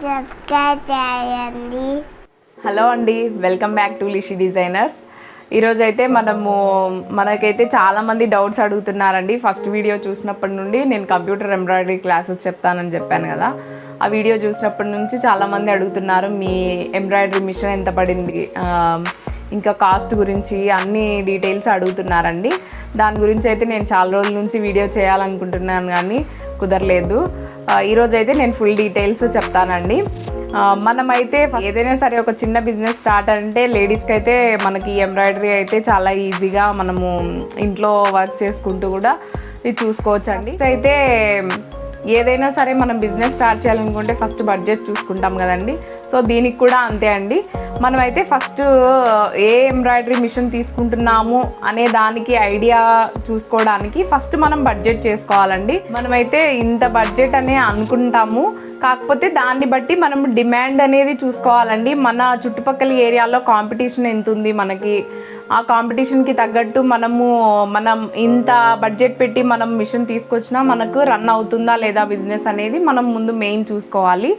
Subscribe చేయండి. Hello అండి, welcome back to Lishi designers. ఈరోజైతే మనకైతే చాలామంది డౌట్స్ అడుగుతున్నారండి. ఫస్ట్ వీడియో చూసినప్పటి నుండి నేను కంప్యూటర్ ఎంబ్రాయిడరీ క్లాసెస్ చెప్తానని చెప్పాను కదా, ఆ వీడియో చూసినప్పటి నుంచి చాలామంది అడుగుతున్నారు మీ ఎంబ్రాయిడరీ మిషన్ ఎంత పడింది, ఇంకా కాస్ట్ గురించి అన్ని డీటెయిల్స్ అడుగుతున్నారండి. దాని గురించి అయితే నేను చాలా రోజుల నుంచి వీడియో చేయాలనుకుంటున్నాను కానీ కుదరలేదు. ఈరోజైతే నేను ఫుల్ డీటెయిల్స్ చెప్తానండి. మనమైతే ఏదైనా సరే ఒక చిన్న బిజినెస్ స్టార్ట్ అంటే లేడీస్కి అయితే మనకి ఎంబ్రాయిడరీ అయితే చాలా ఈజీగా మనము ఇంట్లో వర్క్ చేసుకుంటూ కూడా ఇది చూసుకోవచ్చు అండి. అయితే ఏదైనా సరే మనం బిజినెస్ స్టార్ట్ చేయాలనుకుంటే ఫస్ట్ బడ్జెట్ చూసుకుంటాం కదండి. సో దీనికి కూడా అంతే అండి. మనమైతే ఫస్ట్ ఏ ఎంబ్రాయిడరీ మిషన్ తీసుకుంటున్నాము అనే దానికి ఐడియా చూసుకోవడానికి ఫస్ట్ మనం బడ్జెట్ చేసుకోవాలండి. మనమైతే ఇంత బడ్జెట్ అనే అనుకుంటాము, కాకపోతే దాన్ని బట్టి మనం డిమాండ్ అనేది చూసుకోవాలండి. మన చుట్టుపక్కల ఏరియాలో కాంపిటీషన్ ఎంత ఉంది, మనకి ఆ కాంపిటీషన్కి తగ్గట్టు మనం ఇంత బడ్జెట్ పెట్టి మనం మిషన్ తీసుకొచ్చినా మనకు రన్ అవుతుందా లేదా బిజినెస్ అనేది మనం ముందు మెయిన్ చూసుకోవాలి.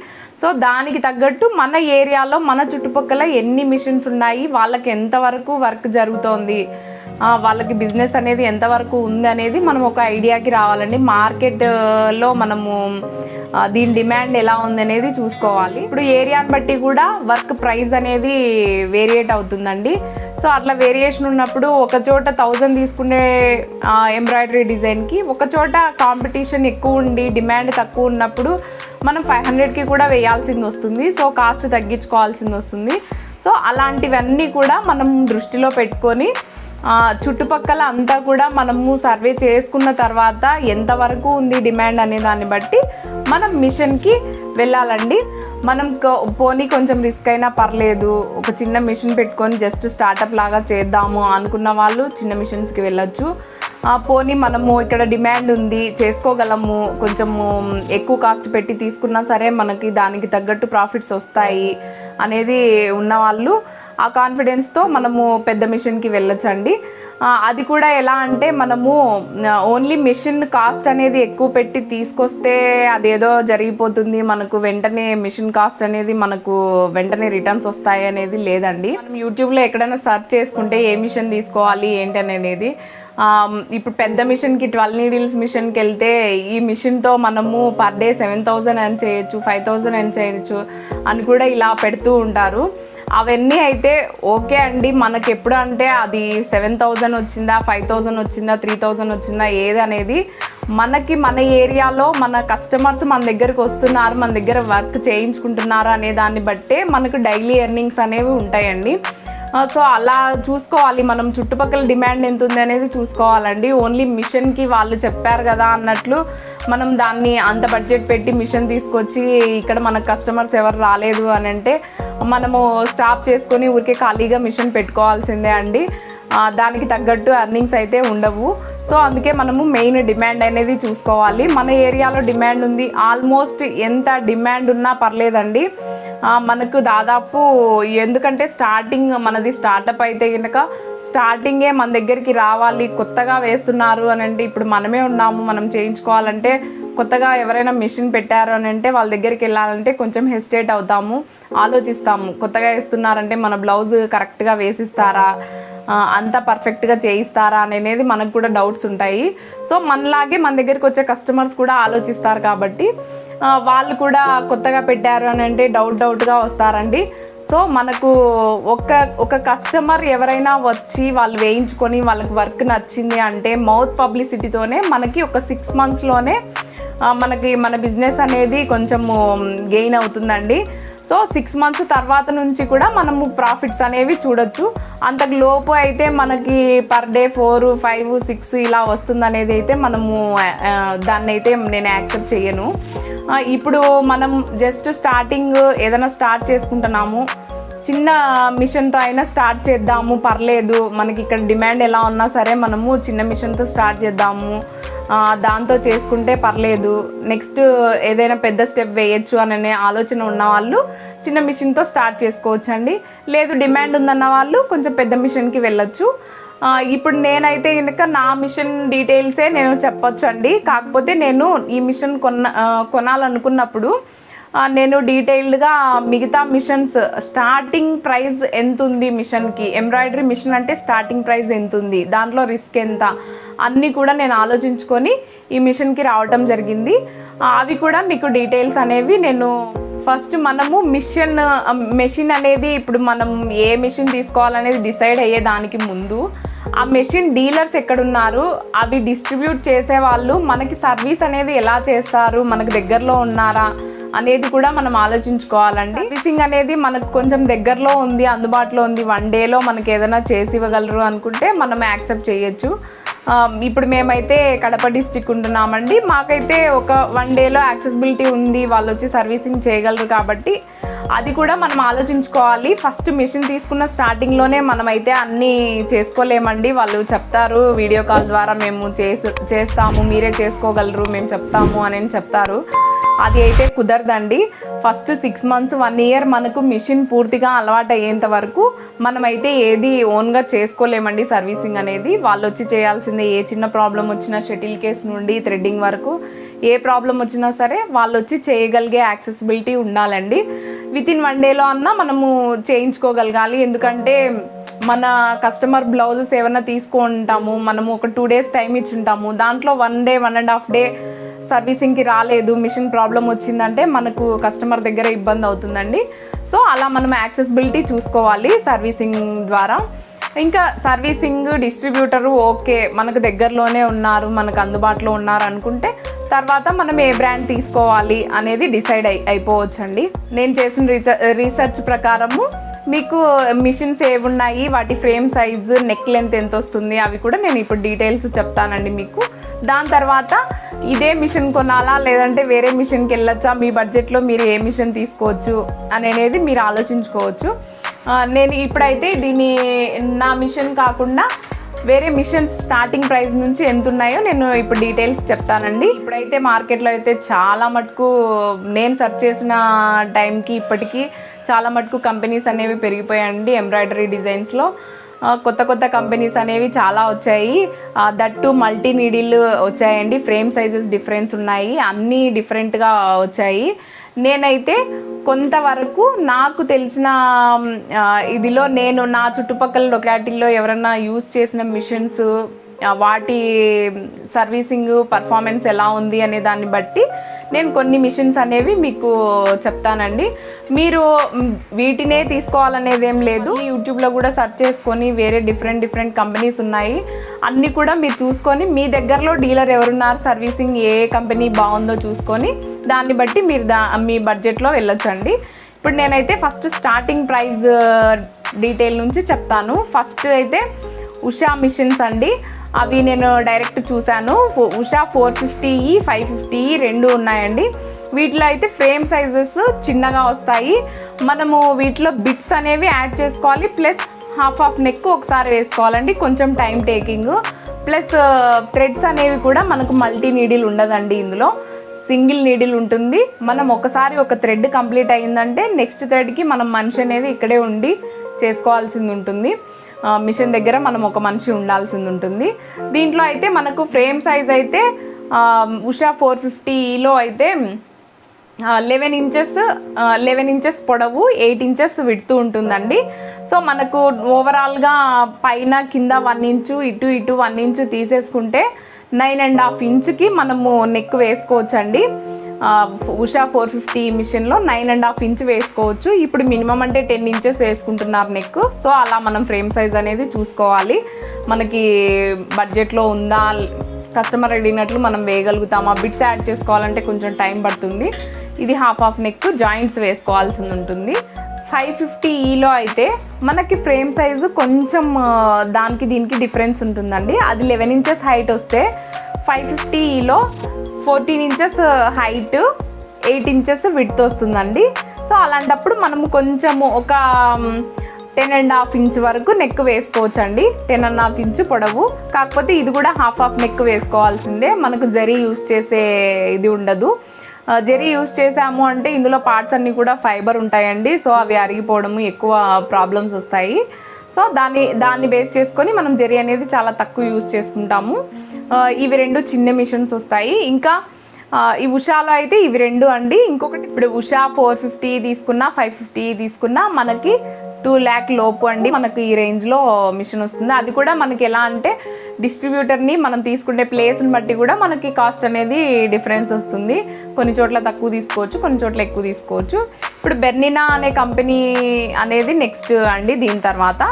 సో దానికి తగ్గట్టు మన ఏరియాలో మన చుట్టుపక్కల ఎన్ని మిషన్స్ ఉన్నాయి, వాళ్ళకి ఎంతవరకు వర్క్ జరుగుతోంది, వాళ్ళకి బిజినెస్ అనేది ఎంతవరకు ఉంది అనేది మనం ఒక ఐడియాకి రావాలండి. మార్కెట్లో మనము దీని డిమాండ్ ఎలా ఉంది అనేది చూసుకోవాలి. ఇప్పుడు ఏరియాని బట్టి కూడా వర్క్ ప్రైస్ అనేది వేరియేట్ అవుతుందండి. సో అట్లా వేరియేషన్ ఉన్నప్పుడు ఒక చోట 1000 తీసుకునే ఎంబ్రాయిడరీ డిజైన్కి ఒక చోట కాంపిటీషన్ ఎక్కువ ఉండి డిమాండ్ తక్కువ ఉన్నప్పుడు మనం 500కి కూడా వేయాల్సింది వస్తుంది. సో కాస్ట్ తగ్గించుకోవాల్సింది వస్తుంది. సో అలాంటివన్నీ కూడా మనం దృష్టిలో పెట్టుకొని చుట్టుపక్కల అంతా కూడా మనము సర్వే చేసుకున్న తర్వాత ఎంతవరకు ఉంది డిమాండ్ అనే దాన్ని బట్టి మనం మిషన్కి వెళ్ళాలండి. మనం పోనీ కొంచెం రిస్క్ అయినా పర్లేదు, ఒక చిన్న మిషన్ పెట్టుకొని జస్ట్ స్టార్టప్ లాగా చేద్దాము అనుకున్న వాళ్ళు చిన్న మిషన్స్కి వెళ్ళొచ్చు. పోనీ మనము ఇక్కడ డిమాండ్ ఉంది, చేసుకోగలము, కొంచెము ఎక్కువ కాస్ట్ పెట్టి తీసుకున్నా సరే మనకి దానికి తగ్గట్టు ప్రాఫిట్స్ వస్తాయి అనేది ఉన్నవాళ్ళు ఆ కాన్ఫిడెన్స్తో మనము పెద్ద మిషన్కి వెళ్ళొచ్చండి. అది కూడా ఎలా అంటే మనము ఓన్లీ మిషన్ కాస్ట్ అనేది ఎక్కువ పెట్టి తీసుకొస్తే అదేదో జరిగిపోతుంది, మనకు వెంటనే మిషన్ కాస్ట్ అనేది మనకు వెంటనే రిటర్న్స్ వస్తాయి అనేది లేదండి. మనం యూట్యూబ్లో ఎక్కడైనా సెర్చ్ చేసుకుంటే ఏ మిషన్ తీసుకోవాలి ఏంటనేది, ఇప్పుడు పెద్ద మిషన్కి 12 నీడిల్స్ మిషన్కి వెళ్తే ఈ మిషన్తో మనము పర్ డే 7000 ఎర్న్ చేయొచ్చు, 5000 ఎర్న్ చేయొచ్చు అని కూడా ఇలా పెడుతూ ఉంటారు. అవన్నీ అయితే ఓకే అండి, మనకి ఎప్పుడు అంటే అది 7000 వచ్చిందా, 5000 వచ్చిందా, 3000 వచ్చిందా ఏది అనేది మనకి మన ఏరియాలో మన కస్టమర్స్ మన దగ్గరకు వస్తున్నారు, మన దగ్గర వర్క్ చేయించుకుంటున్నారు అనే దాన్ని బట్టే మనకు డైలీ ఎర్నింగ్స్ అనేవి ఉంటాయండి. సో అలా చూసుకోవాలి, మనం చుట్టుపక్కల డిమాండ్ ఎంత ఉంది అనేది చూసుకోవాలండి. ఓన్లీ మిషన్కి వాళ్ళు చెప్పారు కదా అన్నట్లు మనం దాన్ని అంత బడ్జెట్ పెట్టి మిషన్ తీసుకొచ్చి ఇక్కడ మన కస్టమర్స్ ఎవరు రాలేదు అని అంటే మనము స్టాప్ చేసుకొని ఊరికే ఖాళీగా మిషన్ పెట్టుకోవాల్సిందే అండి. దానికి తగ్గట్టు ఎర్నింగ్స్ అయితే ఉండవు. సో అందుకే మనము మెయిన్ డిమాండ్ అనేది చూసుకోవాలి. మన ఏరియాలో డిమాండ్ ఉంది, ఆల్మోస్ట్ ఎంత డిమాండ్ ఉన్నా పర్లేదండి. మనకు దాదాపు ఎందుకంటే మనది స్టార్టప్ అయితే కనుక స్టార్టింగే మన దగ్గరికి రావాలి, కొత్తగా వేస్తున్నారు అని అంటే ఇప్పుడు మనమే ఉన్నాము, మనం చేయించుకోవాలంటే కొత్తగా ఎవరైనా మిషన్ పెట్టారు అని అంటే వాళ్ళ దగ్గరికి వెళ్ళాలంటే కొంచెం హెసిటేట్ అవుతాము, ఆలోచిస్తాము. కొత్తగా వేస్తున్నారంటే మన బ్లౌజ్ కరెక్ట్గా వేసిస్తారా, అంతా పర్ఫెక్ట్గా చేయిస్తారా అనేది మనకు కూడా డౌట్స్ ఉంటాయి. సో మనలాగే మన దగ్గరికి వచ్చే కస్టమర్స్ కూడా ఆలోచిస్తారు కాబట్టి వాళ్ళు కూడా కొత్తగా పెట్టారు అని అంటే డౌట్గా వస్తారండి. సో మనకు ఒక కస్టమర్ ఎవరైనా వచ్చి వాళ్ళు వేయించుకొని వాళ్ళకి వర్క్ నచ్చింది అంటే మౌత్ పబ్లిసిటీతోనే మనకి ఒక 6 monthsలోనే మనకి మన బిజినెస్ అనేది కొంచెము గెయిన్ అవుతుందండి. సో 6 months తర్వాత నుంచి కూడా మనము ప్రాఫిట్స్ అనేవి చూడొచ్చు. అంతకు లోపు అయితే మనకి పర్ డే 4, 5, 6 ఇలా వస్తుంది అనేది అయితే మనము దాన్ని అయితే నేను యాక్సెప్ట్ చేయను. ఇప్పుడు మనం జస్ట్ స్టార్టింగ్ ఏదైనా స్టార్ట్ చేసుకుంటున్నాము, చిన్న మిషన్తో అయినా స్టార్ట్ చేద్దాము, పర్లేదు, మనకి ఇక్కడ డిమాండ్ ఎలా ఉన్నా సరే మనము చిన్న మిషన్తో స్టార్ట్ చేద్దాము, దాంతో చేసుకుంటే పర్లేదు, నెక్స్ట్ ఏదైనా పెద్ద స్టెప్ వేయచ్చు అనే ఆలోచన ఉన్న వాళ్ళు చిన్న మిషన్తో స్టార్ట్ చేసుకోవచ్చు అండి. లేదు డిమాండ్ ఉందన్న వాళ్ళు కొంచెం పెద్ద మిషన్కి వెళ్ళొచ్చు. ఇప్పుడు నేనైతే కనుక నా మిషన్ డీటెయిల్సే నేను చెప్పొచ్చు అండి. కాకపోతే నేను ఈ మిషన్ కొనాలనుకున్నప్పుడు నేను డీటెయిల్డ్గా మిగతా మిషన్స్ స్టార్టింగ్ ప్రైస్ ఎంత ఉంది మిషన్కి, ఎంబ్రాయిడరీ మిషన్ అంటే స్టార్టింగ్ ప్రైస్ ఎంత ఉంది, దాంట్లో రిస్క్ ఎంత, అన్నీ కూడా నేను ఆలోచించుకొని ఈ మిషన్కి రావటం జరిగింది. అవి కూడా మీకు డీటెయిల్స్ అనేవి నేను ఫస్ట్ మనము మెషిన్ అనేది ఇప్పుడు మనం ఏ మెషిన్ తీసుకోవాలనేది డిసైడ్ అయ్యే దానికి ముందు ఆ మెషిన్ డీలర్స్ ఎక్కడున్నారు, అవి డిస్ట్రిబ్యూట్ చేసే వాళ్ళు మనకి సర్వీస్ అనేది ఎలా చేస్తారు, మనకు దగ్గరలో ఉన్నారా అనేది కూడా మనం ఆలోచించుకోవాలండి. సర్వీసింగ్ అనేది మనకు కొంచెం దగ్గరలో ఉంది, అందుబాటులో ఉంది, 1 డేలో మనకి ఏదైనా చేసి ఇవ్వగలరు అనుకుంటే మనం యాక్సెప్ట్ చేయొచ్చు. ఇప్పుడు మేమైతే కడప డిస్టిక్ ఉంటున్నామండి, మాకైతే ఒక 1 డేలో యాక్సెసిబిలిటీ ఉంది, వాళ్ళు వచ్చి సర్వీసింగ్ చేయగలరు. కాబట్టి అది కూడా మనం ఆలోచించుకోవాలి. ఫస్ట్ మిషన్ తీసుకున్న స్టార్టింగ్లోనే మనమైతే అన్నీ చేసుకోలేమండి. వాళ్ళు చెప్తారు వీడియో కాల్ ద్వారా మేము చేస్తాము, మీరే చేసుకోగలరు, మేము చెప్తాము అని చెప్తారు. అది అయితే కుదరదండి. ఫస్ట్ 6 మంత్స్ 1 ఇయర్ మనకు మిషన్ పూర్తిగా అలవాటు అయ్యేంత వరకు మనమైతే ఏది ఓన్గా చేసుకోలేమండి. సర్వీసింగ్ అనేది వాళ్ళు వచ్చి చేయాల్సిందే. ఏ చిన్న ప్రాబ్లం వచ్చినా, షటిల్ కేస్ నుండి థ్రెడ్డింగ్ వరకు ఏ ప్రాబ్లం వచ్చినా సరే వాళ్ళు వచ్చి చేయగలిగే యాక్సెసిబిలిటీ ఉండాలండి. వితిన్ 1 డేలో అన్నా మనము చేయించుకోగలగాలి. ఎందుకంటే మన కస్టమర్ బ్లౌజెస్ ఏమైనా తీసుకుంటాము, మనము ఒక 2 డేస్ టైం ఇచ్చుంటాము, దాంట్లో 1 డే 1.5 డే సర్వీసింగ్కి రాలేదు, మిషన్ ప్రాబ్లం వచ్చిందంటే మనకు కస్టమర్ దగ్గర ఇబ్బంది అవుతుందండి. సో అలా మనం యాక్సెసిబిలిటీ చూసుకోవాలి సర్వీసింగ్ ద్వారా. ఇంకా సర్వీసింగ్ డిస్ట్రిబ్యూటరు ఓకే మనకు దగ్గరలోనే ఉన్నారు, మనకు అందుబాటులో ఉన్నారు అనుకుంటే తర్వాత మనం ఏ బ్రాండ్ తీసుకోవాలి అనేది డిసైడ్ అయిపోవచ్చండి. నేను చేసిన రీసెర్చ్ ప్రకారము మీకు మిషన్స్ ఏమున్నాయి, వాటి ఫ్రేమ్ సైజు, నెక్ లెంత్ ఎంత వస్తుంది, అవి కూడా నేను ఇప్పుడు డీటెయిల్స్ చెప్తానండి మీకు. దాని తర్వాత ఇదే మిషన్ కొనాలా లేదంటే వేరే మిషన్కి వెళ్ళొచ్చా, మీ బడ్జెట్లో మీరు ఏ మిషన్ తీసుకోవచ్చు అనేది మీరు ఆలోచించుకోవచ్చు. నేను ఇప్పుడైతే నా మిషన్ కాకుండా వేరే మిషన్స్ స్టార్టింగ్ ప్రైస్ నుంచి ఎంత ఉన్నాయో నేను ఇప్పుడు డీటెయిల్స్ చెప్తానండి. ఇప్పుడైతే మార్కెట్లో అయితే చాలా మటుకు నేను సెర్చ్ చేసిన టైంకి ఇప్పటికీ చాలా మటుకు కంపెనీస్ అనేవి పెరిగిపోయాయండి. ఎంబ్రాయిడరీ డిజైన్స్లో కొత్త కంపెనీస్ అనేవి చాలా వచ్చాయి. దట్టు మల్టీ నీడిల్ వచ్చాయండి. ఫ్రేమ్ సైజెస్ డిఫరెన్స్ ఉన్నాయి, అన్నీ డిఫరెంట్గా వచ్చాయి. నేనైతే కొంతవరకు నాకు తెలిసిన ఇదిలో నేను నా చుట్టుపక్కల లొకాలిటీల్లో ఎవరైనా యూజ్ చేసిన మిషన్స్, వాటి సర్వీసింగ్ పర్ఫార్మెన్స్ ఎలా ఉంది అనే దాన్ని బట్టి నేను కొన్ని మిషన్స్ అనేవి మీకు చెప్తానండి. మీరు వీటినే తీసుకోవాలనేది ఏం లేదు. యూట్యూబ్లో కూడా సెర్చ్ చేసుకొని వేరే డిఫరెంట్ కంపెనీస్ ఉన్నాయి, అన్నీ కూడా మీరు చూసుకొని మీ దగ్గరలో డీలర్ ఎవరున్నారు, సర్వీసింగ్ ఏ కంపెనీ బాగుందో చూసుకొని దాన్ని బట్టి మీరు మీ బడ్జెట్లో వెళ్ళొచ్చండి. ఇప్పుడు నేనైతే ఫస్ట్ స్టార్టింగ్ ప్రైస్ డీటెయిల్ నుంచి చెప్తాను. ఫస్ట్ అయితే ఉషా మిషన్స్ అండి. అవి నేను డైరెక్ట్ చూశాను. ఉషా 450, 550 రెండు ఉన్నాయండి. వీటిలో అయితే ఫ్రేమ్ సైజెస్ చిన్నగా వస్తాయి. మనము వీటిలో బిట్స్ అనేవి యాడ్ చేసుకోవాలి, ప్లస్ హాఫ్ నెక్ ఒకసారి వేసుకోవాలండి, కొంచెం టైం టేకింగ్. ప్లస్ థ్రెడ్స్ అనేవి కూడా మనకు మల్టీ నీడిల్ ఉండదండి, ఇందులో సింగిల్ నీడిల్ ఉంటుంది. మనం ఒకసారి ఒక థ్రెడ్ కంప్లీట్ అయ్యిందంటే నెక్స్ట్ థ్రెడ్కి మనం మనిషి అనేది ఇక్కడే ఉండి చేసుకోవాల్సింది ఉంటుంది. మిషన్ దగ్గర మనం ఒక మనిషి ఉండాల్సింది ఉంటుంది. దీంట్లో అయితే మనకు ఫ్రేమ్ సైజ్ అయితే ఉషా 450లో అయితే 11 ఇంచెస్ పొడవు, 8 ఇంచెస్ విడ్త్ ఉంటుందండి. సో మనకు ఓవరాల్గా పైన కింద 1 ఇంచు, ఇటు 1 ఇంచు తీసేసుకుంటే 9.5 ఇంచుకి మనము నెక్ వేసుకోవచ్చండి. ఉషా 450 మిషన్లో 9.5 ఇంచ్ వేసుకోవచ్చు. ఇప్పుడు మినిమం అంటే 10 ఇంచెస్ వేసుకుంటున్నారు నెక్. సో అలా మనం ఫ్రేమ్ సైజ్ అనేది చూసుకోవాలి, మనకి బడ్జెట్లో ఉందా, కస్టమర్ అడిగినట్లు మనం వేయగలుగుతామా. బిట్స్ యాడ్ చేసుకోవాలంటే కొంచెం టైం పడుతుంది. ఇది హాఫ్ నెక్ జాయింట్స్ వేసుకోవాల్సి ఉంటుంది. 550లో అయితే మనకి ఫ్రేమ్ సైజు కొంచెం దానికి దీనికి డిఫరెన్స్ ఉంటుందండి. అది 11 ఇంచెస్ హైట్ వస్తే 550లో 14 ఇంచెస్ హైట్, 8 ఇంచెస్ విడ్త్ వస్తుందండి. సో అలాంటప్పుడు మనము కొంచెము ఒక 10.5 ఇంచ్ వరకు నెక్ వేసుకోవచ్చు అండి. 10.5 ఇంచ్ పొడవు. కాకపోతే ఇది కూడా హాఫ్ నెక్ వేసుకోవాల్సిందే, మనకు జరీ యూస్ చేసే ఇది ఉండదు. జరీ యూస్ చేసాము అంటే ఇందులో పార్ట్స్ అన్నీ కూడా ఫైబర్ ఉంటాయండి. సో అవి అరిగిపోవడము, ఎక్కువ ప్రాబ్లమ్స్ వస్తాయి. సో దాన్ని బేస్ చేసుకొని మనం జరీ అనేది చాలా తక్కువ యూస్ చేసుకుంటాము. ఇవి రెండు చిన్న మిషన్స్ వస్తాయి. ఇంకా ఈ ఉషాలో అయితే ఇవి 2 అండి. ఇంకొకటి ఇప్పుడు ఉషా 450 తీసుకున్నా 550 తీసుకున్నా మనకి 2 lakh లోపు అండి మనకు ఈ రేంజ్లో మిషన్ వస్తుంది. అది కూడా మనకి ఎలా అంటే డిస్ట్రిబ్యూటర్ని మనం తీసుకునే ప్లేస్ని బట్టి కూడా మనకి కాస్ట్ అనేది డిఫరెన్స్ వస్తుంది. కొన్ని చోట్ల తక్కువ తీసుకోవచ్చు, కొన్ని చోట్ల ఎక్కువ తీసుకోవచ్చు. ఇప్పుడు బెర్నినా అనే కంపెనీ అనేది నెక్స్ట్ అండి. దీని తర్వాత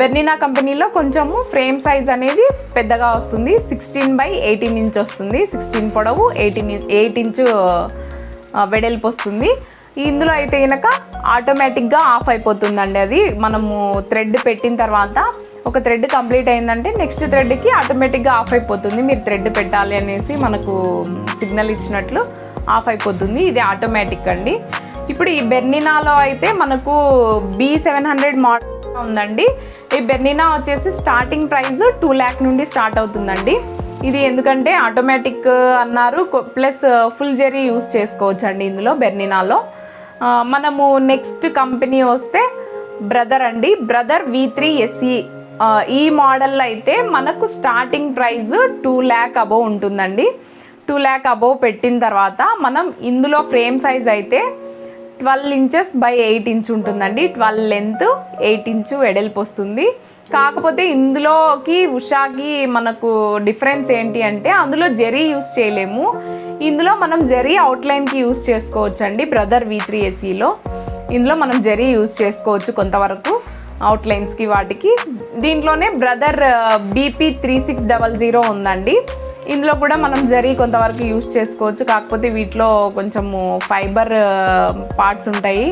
బెర్నినా కంపెనీలో కొంచెము ఫ్రేమ్ సైజ్ అనేది పెద్దగా వస్తుంది. 16x18 ఇంచ్ వస్తుంది. 16 పొడవు 8 ఇంచు వెడల్పు వస్తుంది. ఇందులో అయితే కనుక ఆటోమేటిక్గా ఆఫ్ అయిపోతుందండి. అది మనము థ్రెడ్ పెట్టిన తర్వాత ఒక థ్రెడ్ కంప్లీట్ అయిందంటే నెక్స్ట్ థ్రెడ్కి ఆటోమేటిక్గా ఆఫ్ అయిపోతుంది. మీరు థ్రెడ్ పెట్టాలి అనేసి మనకు సిగ్నల్ ఇచ్చినట్లు ఆఫ్ అయిపోతుంది. ఇది ఆటోమేటిక్ అండి. ఇప్పుడు ఈ బెర్నినాలో అయితే మనకు B700 మోడల్ ఉందండి. ఈ బెర్నినా వచ్చేసి స్టార్టింగ్ ప్రైస్ 2 lakh నుండి స్టార్ట్ అవుతుందండి. ఇది ఎందుకంటే ఆటోమేటిక్ అన్నారు, ప్లస్ ఫుల్ జెరీ యూస్ చేసుకోవచ్చు అండి ఇందులో బెర్నినాలో. మనము నెక్స్ట్ కంపెనీ వస్తే బ్రదర్ అండి. బ్రదర్ V3 SE ఈ మోడల్లో అయితే మనకు స్టార్టింగ్ ప్రైస్ 2 lakh అబోవ్ ఉంటుందండి. 2 lakh అబోవ్ పెట్టిన తర్వాత మనం ఇందులో ఫ్రేమ్ సైజ్ అయితే 12 inches by 8 inch ఉంటుందండి. 12 లెంత్ 8 inch వెడల్పు వస్తుంది. కాకపోతే ఇందులోకి ఉషాకి మనకు డిఫరెన్స్ ఏంటి అంటే అందులో జెరీ యూస్ చేయలేము. ఇందులో మనం జెరీ అవుట్లైన్కి యూస్ చేసుకోవచ్చు అండి. బ్రదర్ V3 SEలో ఇందులో మనం జెరీ యూస్ చేసుకోవచ్చు కొంతవరకు అవుట్లైన్స్కి వాటికి. దీంట్లోనే బ్రదర్ BP3600 ఉందండి. ఇందులో కూడా మనం జరీ కొంతవరకు యూస్ చేసుకోవచ్చు. కాకపోతే వీటిలో కొంచెము ఫైబర్ పార్ట్స్ ఉంటాయి.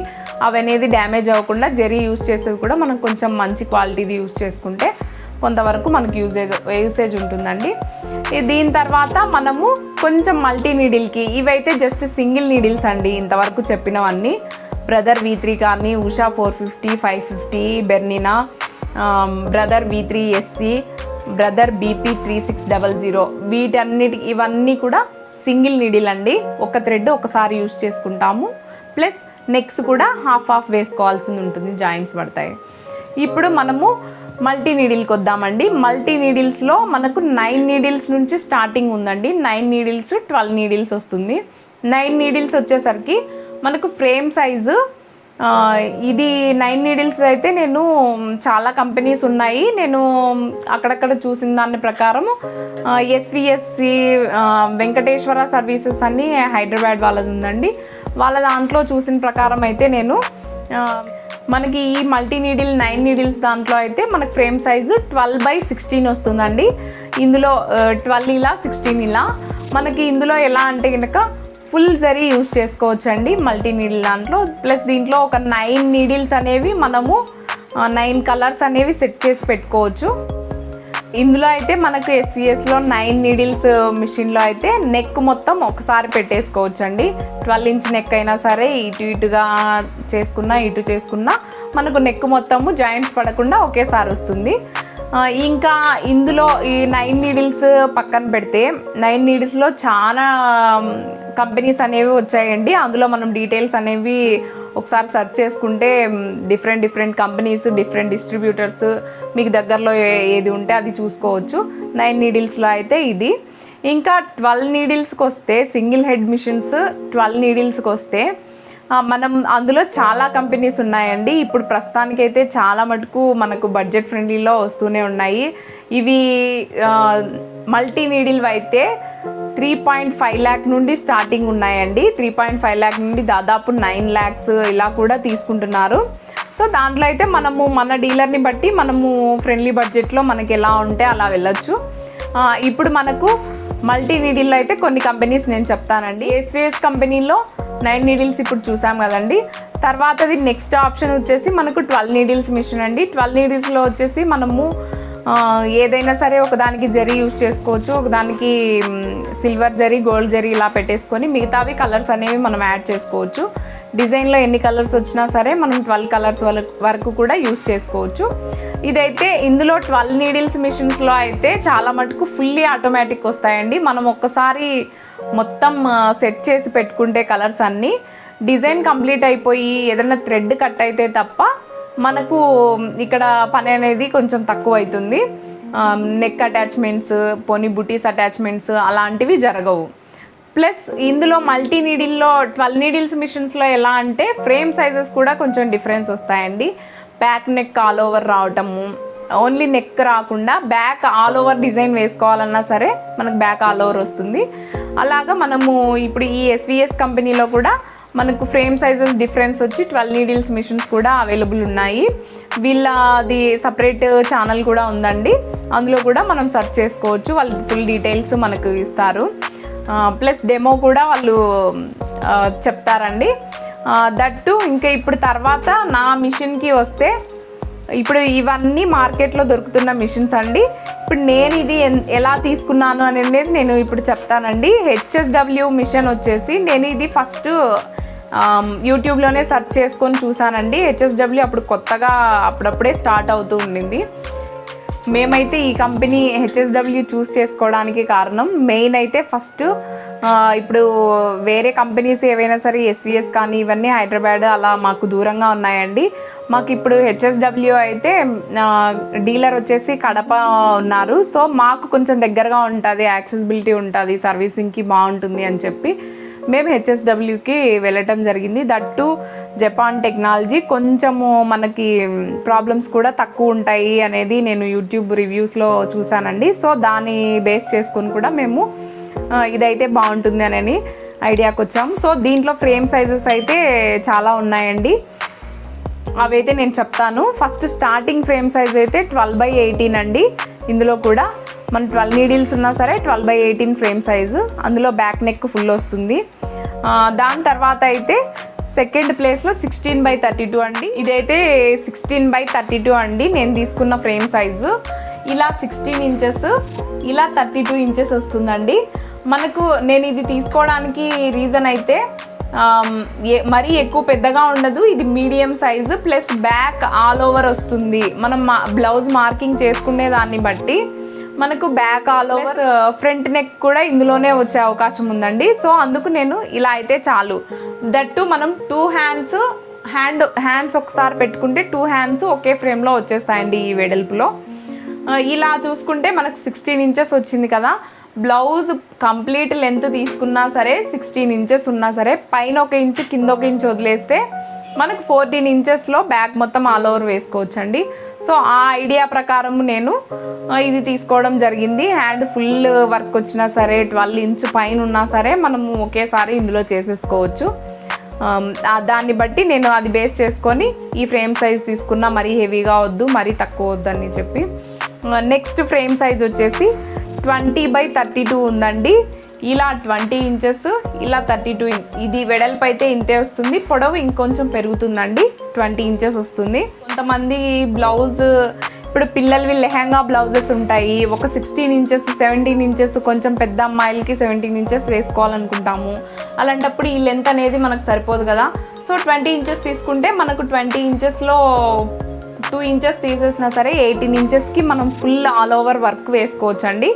అవి అనేది డ్యామేజ్ అవ్వకుండా జరీ యూస్ చేసేది కూడా మనం కొంచెం మంచి క్వాలిటీది యూస్ చేసుకుంటే కొంతవరకు మనకు యూసేజ్ ఉంటుందండి. దీని తర్వాత మనము కొంచెం మల్టీ నీడిల్కి, ఇవైతే జస్ట్ సింగిల్ నీడిల్స్ అండి ఇంతవరకు చెప్పినవన్నీ. బ్రదర్ V3 కానీ Usha 450, 550, Bernina, Brother V3 SE, Brother BP3600 ఇవన్నీ కూడా సింగిల్ నీడిల్ అండి. ఒక థ్రెడ్ ఒకసారి యూస్ చేసుకుంటాము. ప్లస్ నెక్స్ కూడా హాఫ్ వేసుకోవాల్సి ఉంటుంది, జాయింట్స్ పడతాయి. ఇప్పుడు మనము మల్టీ నీడిల్కి వద్దామండి. మల్టీ నీడిల్స్లో మనకు 9 నీడిల్స్ నుంచి స్టార్టింగ్ ఉందండి. 9 నీడిల్స్ 12 నీడిల్స్ వస్తుంది. 9 నీడిల్స్ వచ్చేసరికి మనకు ఫ్రేమ్ సైజు ఇది 9 నీడిల్స్ అయితే నేను చాలా కంపెనీస్ ఉన్నాయి. నేను అక్కడక్కడ చూసిన దాని ప్రకారం SVSC వెంకటేశ్వర సర్వీసెస్ అని హైదరాబాద్ వాళ్ళది ఉందండి. వాళ్ళ దాంట్లో చూసిన ప్రకారం అయితే నేను మనకి ఈ మల్టీ నీడిల్ 9 నీడిల్స్ దాంట్లో అయితే మనకు ఫ్రేమ్ సైజు 12x16 వస్తుందండి. ఇందులో 12 ఇలా 16 ఇలా మనకి ఇందులో ఎలా అంటే కనుక ఫుల్ జరీ యూస్ చేసుకోవచ్చు అండి మల్టీ నీడిల్ దాంట్లో. ప్లస్ దీంట్లో ఒక 9 నీడిల్స్ అనేవి మనము 9 కలర్స్ అనేవి సెట్ చేసి పెట్టుకోవచ్చు. ఇందులో అయితే మనకు SVSలో 9 నీడిల్స్ మిషన్లో అయితే నెక్ మొత్తం ఒకసారి పెట్టేసుకోవచ్చు అండి. 12 inch నెక్ అయినా సరే ఇటుగా చేసుకున్నా ఇటు చేసుకున్నా మనకు నెక్ మొత్తము జాయింట్స్ పడకుండా ఒకేసారి వస్తుంది. ఇంకా ఇందులో ఈ 9 నీడిల్స్ పక్కన పెడితే 9 నీడిల్స్లో చాలా కంపెనీస్ అనేవి వచ్చాయండి. అందులో మనం డీటెయిల్స్ అనేవి ఒకసారి సెర్చ్ చేసుకుంటే డిఫరెంట్ కంపెనీస్, డిఫరెంట్ డిస్ట్రిబ్యూటర్స్ మీకు దగ్గరలో ఏది ఉంటే అది చూసుకోవచ్చు. 9 నీడిల్స్లో అయితే ఇది. ఇంకా 12 నీడిల్స్కి వస్తే సింగిల్ హెడ్ మిషన్స్ 12 నీడిల్స్కి వస్తే మనం అందులో చాలా కంపెనీస్ ఉన్నాయండి. ఇప్పుడు ప్రస్తుతానికైతే చాలా మటుకు మనకు బడ్జెట్ ఫ్రెండ్లీలో వస్తూనే ఉన్నాయి. ఇవి మల్టీ నీడిల్ అయితే 3.5 lakh నుండి స్టార్టింగ్ ఉన్నాయండి. 3.5 lakh నుండి దాదాపు 9 lakhs ఇలా కూడా తీసుకుంటున్నారు. సో దాంట్లో అయితే మనము మన డీలర్ని బట్టి మనము ఫ్రెండ్లీ బడ్జెట్లో మనకి ఎలా ఉంటే అలా వెళ్ళొచ్చు. ఇప్పుడు మనకు మల్టీ నీడిల్లో అయితే కొన్ని కంపెనీస్ నేను చెప్తానండి. SVS కంపెనీలో 9 నీడిల్స్ ఇప్పుడు చూసాం కదండి. తర్వాతది నెక్స్ట్ ఆప్షన్ వచ్చేసి మనకు 12 నీడిల్స్ మిషన్ అండి. 12 నీడిల్స్లో వచ్చేసి మనము ఏదైనా సరే ఒకదానికి జరీ యూస్ చేసుకోవచ్చు, ఒకదానికి సిల్వర్ జరీ, గోల్డ్ జరీ ఇలా పెట్టేసుకొని మిగతావి కలర్స్ అనేవి మనం యాడ్ చేసుకోవచ్చు. డిజైన్లో ఎన్ని కలర్స్ వచ్చినా సరే మనం 12 కలర్స్ వరకు కూడా యూస్ చేసుకోవచ్చు. ఇదైతే ఇందులో 12 నీడిల్స్ మిషన్స్లో అయితే చాలా మటుకు ఫుల్లీ ఆటోమేటిక్ వస్తాయండి. మనం ఒక్కసారి మొత్తం సెట్ చేసి పెట్టుకుంటే కలర్స్ అన్నీ డిజైన్ కంప్లీట్ అయిపోయి ఏదైనా థ్రెడ్ కట్ అయితే తప్ప మనకు ఇక్కడ పని అనేది కొంచెం తక్కువ అవుతుంది. నెక్ అటాచ్మెంట్స్, పోనీ బుటీస్ అటాచ్మెంట్స్ అలాంటివి జరగవు. ప్లస్ ఇందులో మల్టీ నీడిల్లో 12 నీడిల్స్ మిషన్స్లో ఎలా అంటే ఫ్రేమ్ సైజెస్ కూడా కొంచెం డిఫరెన్స్ వస్తాయండి. బ్యాక్ నెక్ ఆల్ ఓవర్ రావటము, ఓన్లీ నెక్ రాకుండా బ్యాక్ ఆల్ ఓవర్ డిజైన్ వేసుకోవాలన్నా సరే మనకు బ్యాక్ ఆల్ ఓవర్ వస్తుంది. అలాగా మనము ఇప్పుడు ఈ SVS కంపెనీలో కూడా మనకు ఫ్రేమ్ సైజెస్ డిఫరెన్స్ వచ్చి 12 నీడిల్స్ మిషన్స్ కూడా అవైలబుల్ ఉన్నాయి. వీళ్ళది సపరేట్ ఛానల్ కూడా ఉందండి, అందులో కూడా మనం సెర్చ్ చేసుకోవచ్చు. వాళ్ళు ఫుల్ డీటెయిల్స్ మనకు ఇస్తారు, ప్లస్ డెమో కూడా వాళ్ళు చెప్తారండి. దట్టు ఇంకా ఇప్పుడు తర్వాత నా మిషన్కి వస్తే, ఇప్పుడు ఇవన్నీ మార్కెట్లో దొరుకుతున్న మిషన్స్ అండి. ఇప్పుడు నేను ఇది ఎలా తీసుకున్నాను అనేది నేను ఇప్పుడు చెప్తానండి. HSW మిషన్ వచ్చేసి నేను ఇది ఫస్ట్ యూట్యూబ్లోనే సెర్చ్ చేసుకొని చూసానండి. HSW అప్పుడు కొత్తగా అప్పుడప్పుడే స్టార్ట్ అవుతూ ఉండింది. మేమైతే ఈ కంపెనీ HSW చూస్ చేసుకోవడానికి కారణం మెయిన్ అయితే ఫస్ట్ ఇప్పుడు వేరే కంపెనీస్ ఏవైనా సరే SVS కానీ ఇవన్నీ హైదరాబాద్ అలా మాకు దూరంగా ఉన్నాయండి. మాకు ఇప్పుడు HSW అయితే డీలర్ వచ్చేసి కడప ఉన్నారు. సో మాకు కొంచెం దగ్గరగా ఉంటుంది, యాక్సెసిబిలిటీ ఉంటుంది, సర్వీసింగ్కి బాగుంటుంది అని చెప్పి మేము HSWకి వెళ్ళటం జరిగింది. దట్టు జపాన్ టెక్నాలజీ, కొంచెము మనకి ప్రాబ్లమ్స్ కూడా తక్కువ ఉంటాయి అనేది నేను యూట్యూబ్ రివ్యూస్లో చూసానండి. సో దాన్ని బేస్ చేసుకొని కూడా మేము ఇదైతే బాగుంటుంది అని ఐడియాకి వచ్చాము. సో దీంట్లో ఫ్రేమ్ సైజెస్ అయితే చాలా ఉన్నాయండి, అవైతే నేను చెప్తాను. ఫస్ట్ స్టార్టింగ్ ఫ్రేమ్ సైజ్ అయితే 12/18 అండి. ఇందులో కూడా మన 12 నీడిల్స్ ఉన్నా సరే 12/18 ఫ్రేమ్ సైజు, అందులో బ్యాక్ నెక్ ఫుల్ వస్తుంది. దాని తర్వాత అయితే సెకండ్ ప్లేస్లో 16/32 అండి. ఇదైతే 16/32 అండి నేను తీసుకున్న ఫ్రేమ్ సైజు. ఇలా 16 ఇంచెస్, ఇలా 32 ఇంచెస్ వస్తుందండి మనకు. నేను ఇది తీసుకోవడానికి రీజన్ అయితే మరీ ఎక్కువ పెద్దగా ఉండదు, ఇది medium size, plus back all over వస్తుంది. మనం బ్లౌజ్ మార్కింగ్ చేసుకునే దాన్ని బట్టి మనకు back all over, front neck కూడా ఇందులోనే వచ్చే అవకాశం ఉందండి. సో అందుకు నేను ఇలా అయితే చాలు. దట్టు మనం 2 హ్యాండ్స్ ఒకసారి పెట్టుకుంటే 2 హ్యాండ్స్ ఒకే ఫ్రేమ్లో వచ్చేస్తాయండి ఈ వెడల్పులో. ఇలా చూసుకుంటే మనకు 16 ఇంచెస్ వచ్చింది కదా. బ్లౌజ్ కంప్లీట్ లెంత్ తీసుకున్నా సరే 16 ఇంచెస్ ఉన్నా సరే పైన 1 ఇంచు కింద 1 ఇంచు వదిలేస్తే మనకు 14 ఇంచెస్లో బ్యాక్ మొత్తం ఆల్ ఓవర్ వేసుకోవచ్చండి. సో ఆ ఐడియా ప్రకారం నేను ఇది తీసుకోవడం జరిగింది. హ్యాండ్ ఫుల్ వర్క్ వచ్చినా సరే 12 ఇంచ్ పైన ఉన్నా సరే మనము ఒకేసారి ఇందులో చేసేసుకోవచ్చు. దాన్ని బట్టి నేను అది బేస్ చేసుకొని ఈ ఫ్రేమ్ సైజ్ తీసుకున్నా, మరీ హెవీగా వద్దు మరీ తక్కువ వద్దు అని చెప్పి. నెక్స్ట్ ఫ్రేమ్ సైజ్ వచ్చేసి 20/32 ఉందండి. ఇలా 20 ఇంచెస్, ఇలా 32 ఇది వెడల్పు అయితే ఇంతే వస్తుంది, పొడవు ఇంకొంచెం పెరుగుతుందండి, 20 ఇంచెస్ వస్తుంది. కొంతమంది బ్లౌజ్ ఇప్పుడు పిల్లలవి లెహంగా బ్లౌజెస్ ఉంటాయి, ఒక 16 ఇంచెస్ 17 ఇంచెస్ కొంచెం పెద్ద అమ్మాయిలకి 17 ఇంచెస్ వేసుకోవాలనుకుంటాము. అలాంటప్పుడు ఈ లెంత్ అనేది మనకు సరిపోదు కదా. సో 20 ఇంచెస్ తీసుకుంటే మనకు 20 ఇంచెస్లో 2 ఇంచెస్ తీసేసినా సరే 18 ఇంచెస్కి మనం ఫుల్ ఆల్ ఓవర్ వర్క్ వేసుకోవచ్చండి.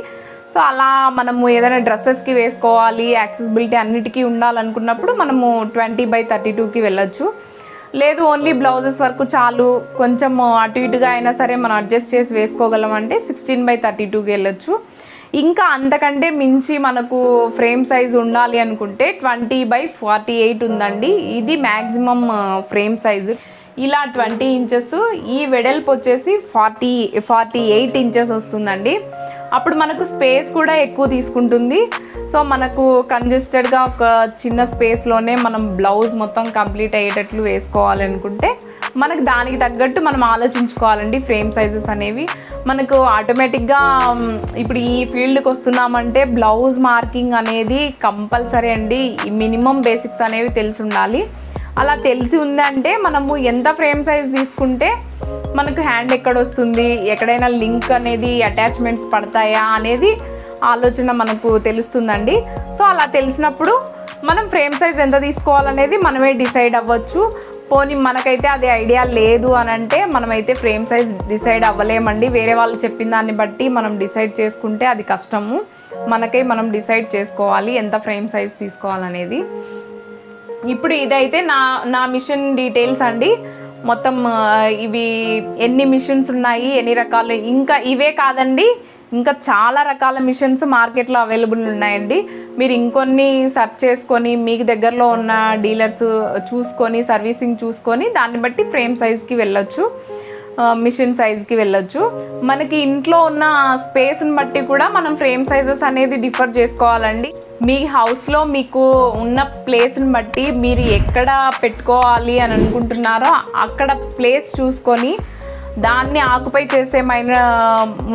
సో అలా మనము ఏదైనా డ్రెస్సెస్కి వేసుకోవాలి, యాక్సెసిబిలిటీ అన్నిటికీ ఉండాలనుకున్నప్పుడు మనము 20/32కి వెళ్ళొచ్చు. లేదు ఓన్లీ బ్లౌజెస్ వరకు చాలు, కొంచెం అటు ఇటుగా అయినా సరే మనం అడ్జస్ట్ చేసి వేసుకోగలం అంటే 16/32కి వెళ్ళొచ్చు. ఇంకా అంతకంటే మించి మనకు ఫ్రేమ్ సైజ్ ఉండాలి అనుకుంటే 20/48 ఉందండి. ఇది మ్యాక్సిమం ఫ్రేమ్ సైజు. ఇలా 20 ఇంచెస్, ఈ వెడల్పు వచ్చేసి 48 ఇంచెస్ వస్తుందండి. అప్పుడు మనకు స్పేస్ కూడా ఎక్కువ తీసుకుంటుంది. సో మనకు కంజెస్టెడ్గా ఒక చిన్న స్పేస్లోనే మనం బ్లౌజ్ మొత్తం కంప్లీట్ అయ్యేటట్లు వేసుకోవాలనుకుంటే మనకు దానికి తగ్గట్టు మనం ఆలోచించుకోవాలండి. ఫ్రేమ్ సైజెస్ అనేవి మనకు ఆటోమేటిక్గా ఇప్పుడు ఈ ఫీల్డ్కి వస్తున్నామంటే బ్లౌజ్ మార్కింగ్ అనేది కంపల్సరీ అండి. మినిమం బేసిక్స్ అనేవి తెలిసి ఉండాలి. అలా తెలిసి ఉందంటే మనము ఎంత ఫ్రేమ్ సైజ్ తీసుకుంటే మనకు హ్యాండ్ ఎక్కడ వస్తుంది, ఎక్కడైనా లింక్ అనేది అటాచ్మెంట్స్ పడతాయా అనేది ఆలోచన మనకు తెలుస్తుందండి. సో అలా తెలిసినప్పుడు మనం ఫ్రేమ్ సైజ్ ఎంత తీసుకోవాలనేది మనమే డిసైడ్ అవ్వచ్చు. పోనీ మనకైతే అది ఐడియా లేదు అని అంటే మనమైతే ఫ్రేమ్ సైజ్ డిసైడ్ అవ్వలేమండి. వేరే వాళ్ళు చెప్పిన దాన్ని బట్టి మనం డిసైడ్ చేసుకుంటే అది కష్టము. మనకై మనం డిసైడ్ చేసుకోవాలి ఎంత ఫ్రేమ్ సైజ్ తీసుకోవాలనేది. ఇప్పుడు ఇదైతే నా మిషన్ డీటెయిల్స్ అండి. మొత్తం ఇవి ఎన్ని మిషన్స్ ఉన్నాయి, ఎన్ని రకాలు, ఇంకా ఇవే కాదండి ఇంకా చాలా రకాల మిషన్స్ మార్కెట్లో అవైలబుల్ ఉన్నాయండి. మీరు ఇంకొన్ని సెర్చ్ చేసుకొని మీకు దగ్గరలో ఉన్న డీలర్స్ చూసుకొని సర్వీసింగ్ చూసుకొని దాన్ని బట్టి ఫ్రేమ్ సైజ్కి వెళ్ళొచ్చు, మిషన్ సైజ్కి వెళ్ళొచ్చు. మనకి ఇంట్లో ఉన్న స్పేస్ని బట్టి కూడా మనం ఫ్రేమ్ సైజెస్ అనేది డిఫర్ చేసుకోవాలండి. మీ హౌస్లో మీకు ఉన్న ప్లేస్ని బట్టి మీరు ఎక్కడ పెట్టుకోవాలి అని అనుకుంటున్నారో అక్కడ ప్లేస్ చూసుకొని దాన్ని ఆక్యుపై చేసేమైన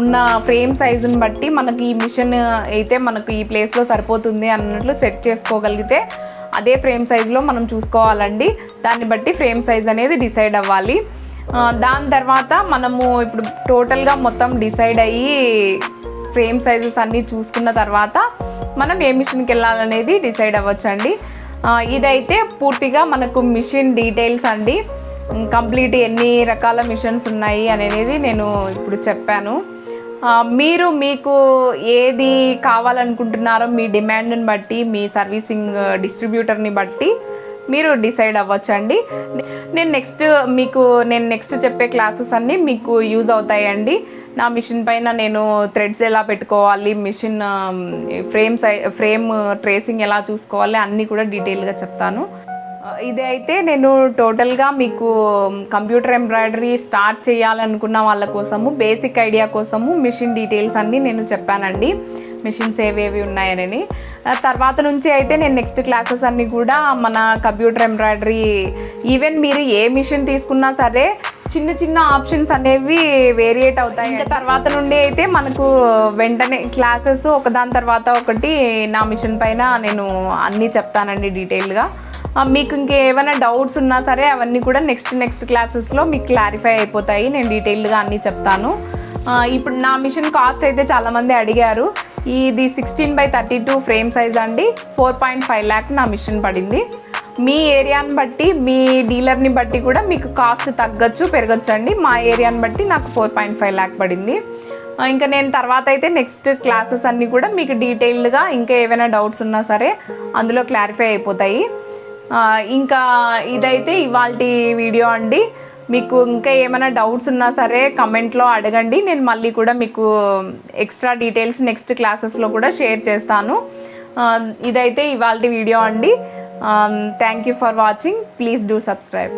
ఉన్న ఫ్రేమ్ సైజుని బట్టి మనకి ఈ మిషన్ అయితే మనకు ఈ ప్లేస్లో సరిపోతుంది అన్నట్లు సెట్ చేసుకోగలిగితే అదే ఫ్రేమ్ సైజులో మనం చూసుకోవాలండి. దాన్ని బట్టి ఫ్రేమ్ సైజ్ అనేది డిసైడ్ అవ్వాలి. దాని తర్వాత మనము ఇప్పుడు టోటల్గా మొత్తం డిసైడ్ అయ్యి ఫ్రేమ్ సైజెస్ అన్నీ చూసుకున్న తర్వాత మనం ఏ మిషన్కి వెళ్ళాలనేది డిసైడ్ అవ్వచ్చండి. ఇదైతే పూర్తిగా మనకు మిషన్ డీటెయిల్స్ అండి. కంప్లీట్ ఎన్ని రకాల మిషన్స్ ఉన్నాయి అనేది నేను ఇప్పుడు చెప్పాను. మీకు ఏది కావాలనుకుంటున్నారో మీ డిమాండ్ని బట్టి మీ సర్వీసింగ్ డిస్ట్రిబ్యూటర్ని బట్టి మీరు డిసైడ్ అవ్వచ్చండి. నేను నెక్స్ట్ చెప్పే క్లాసెస్ అన్నీ మీకు యూజ్ అవుతాయండి. నా మిషన్ పైన నేను థ్రెడ్స్ ఎలా పెట్టుకోవాలి, మిషన్ ఫ్రేమ్ ట్రేసింగ్ ఎలా చూసుకోవాలి అన్నీ కూడా డీటెయిల్గా చెప్తాను. ఇది అయితే నేను టోటల్గా మీకు కంప్యూటర్ ఎంబ్రాయిడరీ స్టార్ట్ చేయాలనుకున్న వాళ్ళ కోసము బేసిక్ ఐడియా కోసము మిషన్ డీటెయిల్స్ అన్నీ నేను చెప్పానండి, మిషన్స్ ఏవేవి ఉన్నాయని. తర్వాత నుంచి అయితే నేను నెక్స్ట్ క్లాసెస్ అన్నీ కూడా మన కంప్యూటర్ ఎంబ్రాయిడరీ ఈవెన్ మీరు ఏ మిషన్ తీసుకున్నా సరే చిన్న చిన్న ఆప్షన్స్ అనేవి వేరియేట్ అవుతాయి. ఇంకా తర్వాత నుండి అయితే మనకు వెంటనే క్లాసెస్ ఒకదాని తర్వాత ఒకటి నా మిషన్ పైన నేను అన్నీ చెప్తానండి డీటెయిల్గా. మీకు ఇంకేమైనా డౌట్స్ ఉన్నా సరే అవన్నీ కూడా నెక్స్ట్ క్లాసెస్లో మీకు క్లారిఫై అయిపోతాయి. నేను డీటెయిల్డ్గా అన్నీ చెప్తాను. ఇప్పుడు నా మిషన్ కాస్ట్ అయితే చాలామంది అడిగారు. ఇది 16x32 ఫ్రేమ్ సైజ్ అండి. 4.5 lakh నా మిషన్ పడింది. మీ ఏరియాని బట్టి మీ డీలర్ని బట్టి కూడా మీకు కాస్ట్ తగ్గచ్చు పెరగచ్చు అండి. మా ఏరియాని బట్టి నాకు 4.5 lakh పడింది. ఇంకా నేను తర్వాత అయితే నెక్స్ట్ క్లాసెస్ అన్నీ కూడా మీకు డీటెయిల్డ్గా ఇంకా ఏమైనా డౌట్స్ ఉన్నా సరే అందులో క్లారిఫై అయిపోతాయి. ఇంకా ఇదైతే ఇవాల్టి వీడియో అండి. మీకు ఇంకా ఏమైనా డౌట్స్ ఉన్నా సరే కమెంట్లో అడగండి. నేను మళ్ళీ కూడా మీకు ఎక్స్ట్రా డీటెయిల్స్ నెక్స్ట్ క్లాసెస్లో కూడా షేర్ చేస్తాను. ఇదైతే ఇవాల్టి వీడియో అండి. Thank you for watching. Please do subscribe.